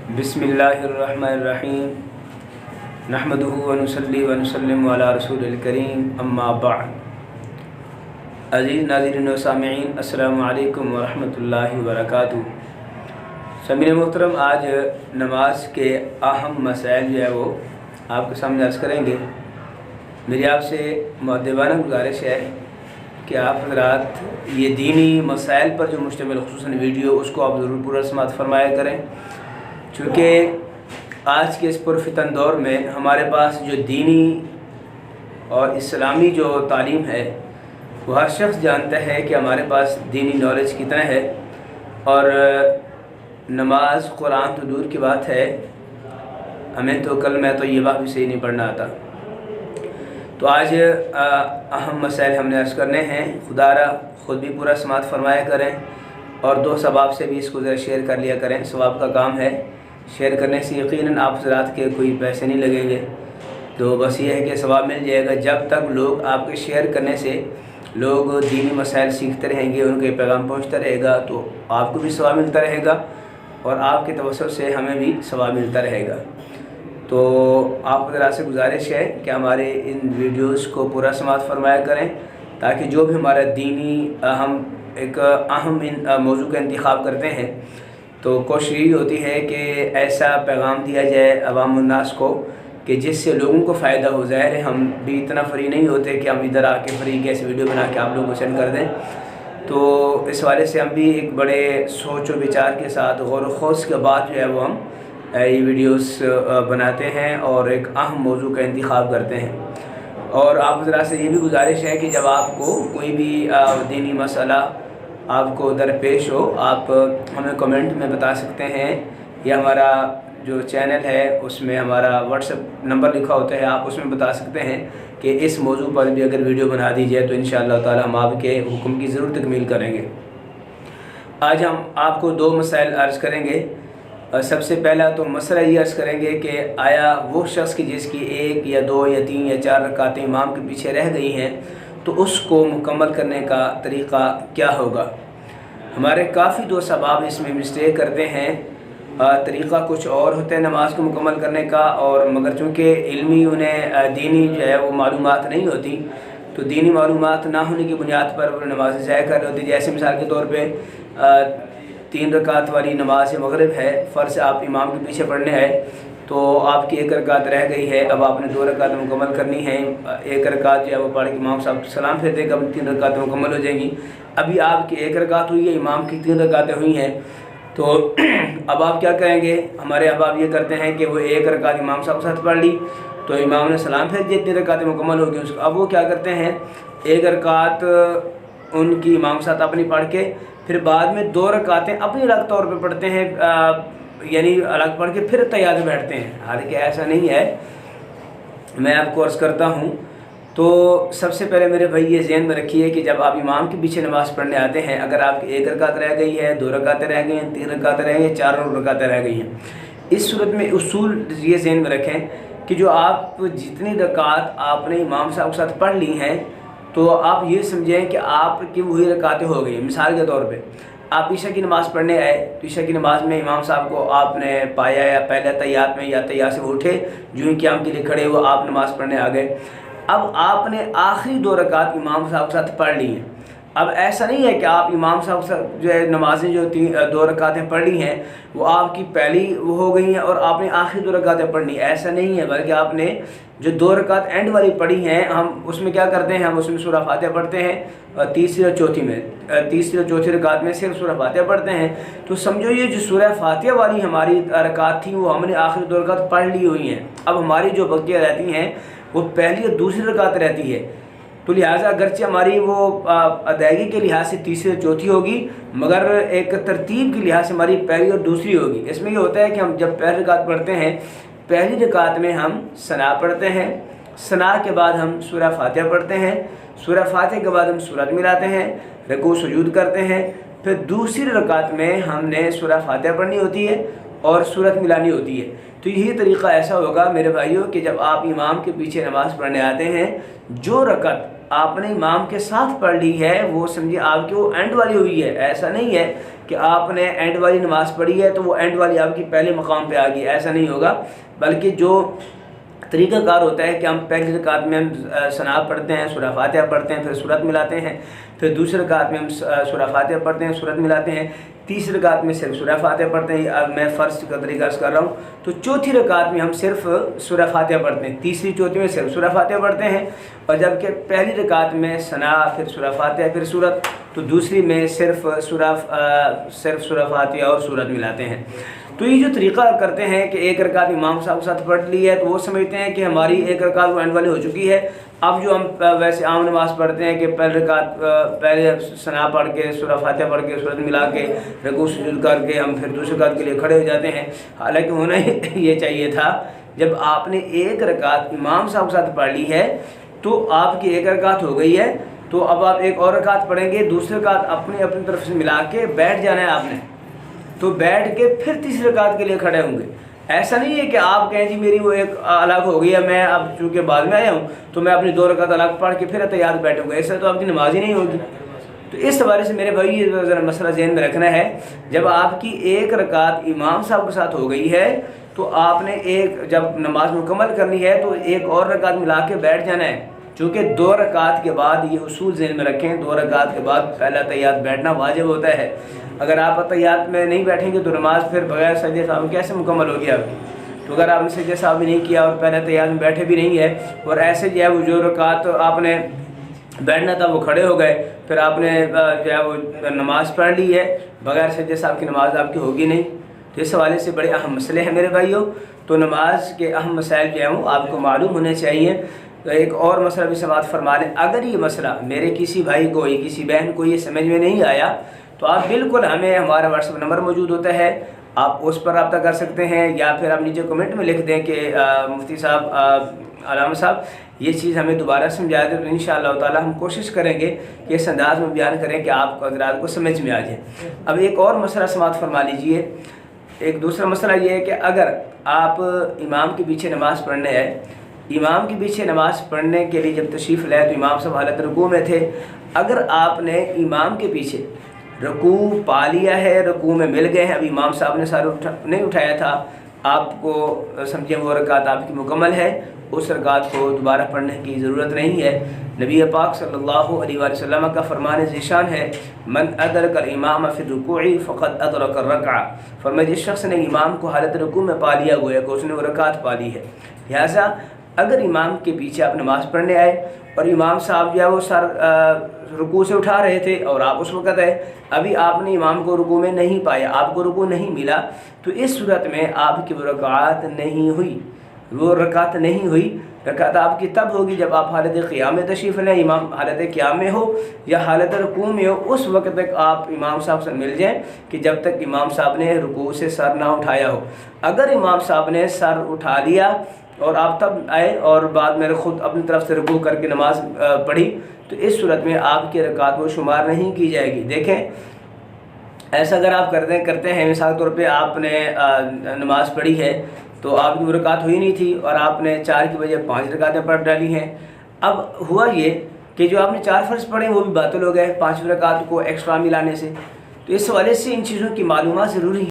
बिस्मिल्लाहिर्रहमानिर्रहीम नहमदुहु व नुसल्ली व नुसल्लिमु अला रसूलिल करीम अम्मा बाद। अज़ीज़ नाज़रीन व सामिईन, अस्सलामु अलैकुम व रहमतुल्लाहि व बरकातुहू। सामीन मोहतरम, आज नमाज के अहम मसाइल जो है वो आपके सामने अर्ज़ करेंगे। मेरी आपसे मुअद्दबाना गुजारिश है कि आप हज़रात ये दीनी मसाइल पर जो मुश्तमिल ख़ुसूसन वीडियो उसको आप ज़रूर पूरा समाअत फरमाया करें, चूँकि आज के इस पुरफितन दौर में हमारे पास जो दीनी और इस्लामी जो तालीम है वो हर शख्स जानता है कि हमारे पास दीनी नॉलेज कितना है। और नमाज कुरान तो दूर की बात है, हमें तो कलमा तय्यबा भी सही नहीं पढ़ना आता। तो आज अहम मसाइल हमने अर्ज़ करने हैं। खुदारा ख़ुद भी पूरा समाअत फरमाया करें और दो सबाब से भी इसको ज़रा शेयर कर लिया करें। सवाब का काम है, शेयर करने से यकीनन आप हज़रात के कोई पैसे नहीं लगेंगे, तो बस ये है कि सवाब मिल जाएगा। जब तक लोग आपके शेयर करने से लोग दीनी मसाइल सीखते रहेंगे, उनके पैगाम पहुँचता रहेगा, तो आपको भी सवाब मिलता रहेगा और आपके तवस्सुल से हमें भी सवाब मिलता रहेगा। तो आप हज़रात से गुजारिश है कि हमारे इन वीडियोस को पूरा समाअत फरमाया करें, ताकि जो भी हमारा दीनी हम एक अहम मौजू का इंतखाब करते हैं तो कोशिश यही होती है कि ऐसा पैगाम दिया जाए अवामुन्नास को कि जिससे लोगों को फ़ायदा हो। ज़ाहिर है हम भी इतना फ्री नहीं होते कि हम इधर आके फ्री के ऐसे वीडियो बना के आप लोगों को सेंड कर दें। तो इस वाले से हम भी एक बड़े सोच व विचार के साथ गौर व खोज के बाद जो है वो हम ये वीडियोस बनाते हैं और एक अहम मौजू का इंतखाब करते हैं। और आप ज़रा से ये भी गुजारिश है कि जब आपको कोई भी दीनी मसला आपको दरपेश हो, आप हमें कमेंट में बता सकते हैं, या हमारा जो चैनल है उसमें हमारा व्हाट्सएप नंबर लिखा होता है, आप उसमें बता सकते हैं कि इस मौजू पर भी अगर वीडियो बना दी जाए तो इंशाअल्लाह ताला हम आपके हुक्म की ज़रूर तकमील करेंगे। आज हम आपको दो मसाइल अर्ज़ करेंगे। सबसे पहला तो मसला ये अर्ज़ करेंगे कि आया वो शख्स की जिसकी एक या दो या तीन या चार रकातें इमाम के पीछे रह गई हैं तो उसको मुकम्मल करने का तरीक़ा क्या होगा। हमारे काफ़ी दो सबाब इसमें मिस्टेक करते हैं। तरीक़ा कुछ और होता है नमाज को मुकम्मल करने का, और मगर चूँकि इल्मी उन्हें दीनी जो है वो मालूमात नहीं होती, तो दीनी मालूमात ना होने की बुनियाद पर वो नमाज़ ज़ाया कर रहे होती। जैसे मिसाल के तौर पे 3 रकात वाली नमाज मगरिब है, फ़र्ज़ आप इमाम के पीछे पढ़ने आए तो आपकी 1 रकात रह गई है, अब आपने 2 रकात मुकम्मल करनी है। 1 रकात जो है वो पढ़ के इमाम साहब सलाम फेर देगा, अब 3 रकात मुकम्मल हो जाएंगी। अभी आपकी 1 रकात हुई है, इमाम की 3 रकातें हुई हैं, तो अब आप क्या करेंगे। हमारे अहबाब ये करते हैं कि वो 1 रकात इमाम साहब के साथ पढ़ ली, तो इमाम ने सलाम फेर दिया, 3 रकातें मुकम्मल हो गई उसको। अब वो क्या करते हैं, 1 रकात उनकी इमाम के साथ अपनी पढ़ के फिर बाद में 2 रकातें अपनी अलग तौर पे पढ़ते हैं, यानी अलग पढ़ के फिर तैयार बैठते हैं। हालांकि ऐसा नहीं है, मैं आपको अर्ज़ करता हूँ। तो सबसे पहले मेरे भाई ये ज़हन में रखिए कि जब आप इमाम के पीछे नमाज़ पढ़ने आते हैं, अगर आपकी 1 रकात रह गई है, 2 रकातें रह गई हैं, 3 रकातें रह गई हैं, 4 रकातें रह गई हैं, इस सूरत में उसूल ये ज़हन में रखें कि जो आप जितनी रकात आपने इमाम साहब के साथ पढ़ ली हैं तो आप ये समझें कि आपकी वही रकातें हो गई। मिसाल के तौर पे आप ईशा की नमाज़ पढ़ने आए, तो ईशा की नमाज़ में इमाम साहब को आपने पाया या पहले तैयात में या तैयार से वो उठे, जो ही क़याम के लिए खड़े हुए आप नमाज़ पढ़ने आ गए। अब आपने आखिरी 2 रकात इमाम साहब के साथ पढ़ ली हैं। अब ऐसा नहीं है कि आप इमाम साहब से जो है नमाज़ें जो 2 रकातें पढ़ ली हैं वो आपकी पहली वो हो गई हैं और आपने आखिरी 2 रकातें पढ़नी, ऐसा नहीं है। बल्कि आपने जो 2 रकात एंड वाली पढ़ी हैं, हम उसमें क्या करते हैं, हम उसमें सूरह फातिहा पढ़ते हैं। तीसरी और चौथी रकात में सिर्फ सूरह फातिहा पढ़ते हैं। तो समझो ये जो सूरह फातिहा वाली हमारी रकात थी वो हमने आखिरी 2 रकात पढ़ ली हुई हैं। अब हमारी जो बकिया रहती हैं वो पहली और दूसरी रकात रहती है, तो लिहाजा अगरचे हमारी वो अदायगी के लिहाज से तीसरी और चौथी होगी, मगर एक तरतीब के लिहाज से हमारी पहली और दूसरी होगी। इसमें ये होता है कि हम जब पहली रकात पढ़ते हैं, पहली रकात में हम सना पढ़ते हैं, सना के बाद हम सूरह फातिहा पढ़ते हैं, सूरह फातिहा के बाद हम सूरत मिलाते हैं, रुकू सुजूद करते हैं, फिर दूसरी रकात में हमने सूरह फातिहा पढ़नी होती है और सूरत मिलानी होती है। तो यही तरीक़ा ऐसा होगा मेरे भाइयों कि जब आप इमाम के पीछे नमाज़ पढ़ने आते हैं, जो रकत आपने इमाम के साथ पढ़ ली है वो समझिए आपकी वो एंड वाली हुई है। ऐसा नहीं है کہ آپ نے اینڈ والی نماز پڑھی ہے تو وہ اینڈ والی آپ کی پہلے مقام پہ آ گئی، ایسا نہیں ہوگا، بلکہ جو طریقہ کار ہوتا ہے کہ ہم پہلی رکعت میں ہم ثنا پڑھتے ہیں، سورہ فاتحہ پڑھتے ہیں، پھر سورت ملاتے ہیں، پھر دوسری رکعت میں ہم سورہ فاتحہ پڑھتے ہیں، سورت ملاتے ہیں، تیسری رکعت میں صرف سورہ فاتحہ پڑھتے ہیں، اب میں فرض کا طریقہ عرض کر رہا ہوں، تو چوتھی رکعت میں ہم صرف سورہ فاتحہ پڑھتے ہیں، تیسری چوتھی میں صرف سورہ فاتحہ پڑھتے ہیں، اور جبکہ پہلی رکعت میں ثنا، پھر سورہ فاتحہ، پھر سورت، تو دوسری میں صرف سورہ فاتحہ اور سورت ملاتے ہیں۔ تو یہ جو طریقہ کرتے ہیں کہ ایک رکعت امام صاحب کے ساتھ پڑھ لی ہے تو وہ سمجھتے ہیں کہ ہماری ایک رکعت وہ اینڈ والی ہو چکی ہے، اب جو ہم ویسے عام نماز پڑھتے ہیں کہ پہلی رکعت پہلے ثنا پڑھ کے، سورہ فاتحہ پڑھ کے، سورت ملا کے، رکوع سجود کر کے ہم پھر دوسری رکعت کے لیے کھڑے ہو جاتے ہیں، حالانکہ ہونا یہ چاہیے تھا جب آپ نے ایک رکعت امام صاحب کے ساتھ پڑھ لی ہے تو آپ کی ایک رکعت ہو گئی ہے، تو اب آپ ایک اور رکعت پڑھیں گے، دوسری رکعت اپنی طرف سے ملا کے بیٹھ جانا ہے آپ نے، تو بیٹھ کے پھر تیسری رکعت کے لیے کھڑے ہوں گے۔ ایسا نہیں ہے کہ آپ کہیں جی میری وہ ایک الگ ہو گئی ہے، میں اب چونکہ بعد میں آیا ہوں تو میں اپنی 2 رکعت الگ پڑھ کے پھر اتحیات بیٹھوں گا، ایسا تو آپ کی نماز ہی نہیں ہوگی۔ تو اس حوالے سے میرے بھائی یہ ذرا مسئلہ ذہن میں رکھنا ہے، جب آپ کی ایک رکعت امام صاحب کے ساتھ ہو گئی ہے تو آپ نے جب نماز مکمل کرنی ہے تو ایک اور رکعت ملا کے بیٹھ جانا ہے، چونکہ 2 رکعت کے بعد یہ اصول ذہن میں رکھیں، 2 رکعت کے بعد پہلا اتحیات بیٹھنا واجب ہوتا ہے۔ اگر آپ اتحیات میں نہیں بیٹھیں گے تو نماز پھر بغیر سجدے سہو کیسے مکمل ہوگی آپ کی؟ تو اگر آپ نے سجدہ سہو بھی نہیں کیا اور پہلے اتحیات میں بیٹھے بھی نہیں ہے اور ایسے جو ہے وہ جو رکعت آپ نے بیٹھنا تھا وہ کھڑے ہو گئے، پھر آپ نے جو ہے وہ نماز پڑھ لی ہے، بغیر سجدہ سہو کی نماز آپ کی ہوگی نہیں۔ تو اس حوالے سے بڑے اہم مسئلے ہیں میرے بھائیوں، تو نماز کے اہم مسائل جو ہیں وہ آپ کو معلوم ہونے چاہیے۔ تو ایک اور مسئلہ بھی سماعت فرما لیں، اگر یہ مسئلہ میرے کسی بھائی کو یا کسی بہن کو یہ سمجھ میں نہیں آیا تو آپ بالکل ہمیں ہمارا واٹس ایپ نمبر موجود ہوتا ہے، آپ اس پر رابطہ کر سکتے ہیں، یا پھر آپ نیچے کمنٹ میں لکھ دیں کہ مفتی صاحب، علامہ صاحب یہ چیز ہمیں دوبارہ سمجھا دیں، تو انشاءاللہ تعالی ہم کوشش کریں گے کہ اس انداز میں بیان کریں کہ آپ کو حضرات کو سمجھ میں آ جائے۔ اب ایک اور مسئلہ سماعت فرما لیجئے، ایک دوسرا مسئلہ یہ ہے کہ اگر آپ امام کے پیچھے نماز پڑھنے آئے، امام کے پیچھے نماز پڑھنے کے لیے جب تشریف لائے تو امام صاحب حالت رکوع میں تھے، اگر آپ نے امام کے پیچھے رکوع پا لیا ہے، رکوع میں مل گئے ہیں، ابھی امام صاحب نے سر نہیں اٹھایا تھا، آپ کو سمجھیں وہ رکعت آپ کی مکمل ہے، اس رکعت کو دوبارہ پڑھنے کی ضرورت نہیں ہے۔ نبی پاک صلی اللہ علیہ وآلہ وسلم کا فرمان ذیشان ہے، من ادرک الامام فی الرکوع فقد ادرک الرکعہ، فرمایا جس شخص نے امام کو حالت رکوع میں پا لیا گویا کہ اس نے وہ رکعت پا لی ہے۔ لہٰذا اگر امام کے پیچھے آپ نماز پڑھنے آئے اور امام صاحب جو ہے وہ سر رکوع سے اٹھا رہے تھے اور آپ اس وقت آئے، ابھی آپ نے امام کو رکوع میں نہیں پایا، آپ کو رکوع نہیں ملا، تو اس صورت میں آپ کی وہ رکعت نہیں ہوئی، وہ رکعت نہیں ہوئی۔ رکعت آپ کی تب ہوگی جب آپ حالت قیام میں تشریف لیں، امام حالت قیام میں ہو یا حالت رکوع میں ہو، اس وقت تک آپ امام صاحب سے مل جائیں کہ جب تک امام صاحب نے رکوع سے سر نہ اٹھایا ہو۔ اگر امام صاحب نے سر اٹھا لیا اور آپ تب آئے اور بعد میں خود اپنی طرف سے رکوع کر کے نماز پڑھی تو اس صورت میں آپ کی رکعت وہ شمار نہیں کی جائے گی۔ دیکھیں ایسا اگر آپ کرتے ہیں، مثال کے طور پہ آپ نے نماز پڑھی ہے تو آپ کی وہ رکعت ہوئی نہیں تھی اور آپ نے 4 کی بجائے 5 رکعتیں پڑھ ڈالی ہیں، اب ہوا یہ کہ جو آپ نے 4 فرض پڑھے وہ بھی باطل ہو گئے 5 رکعت کو ایکسٹرا ملانے سے۔ تو اس حوالے سے ان چیزوں کی معلومات ضروری ہے۔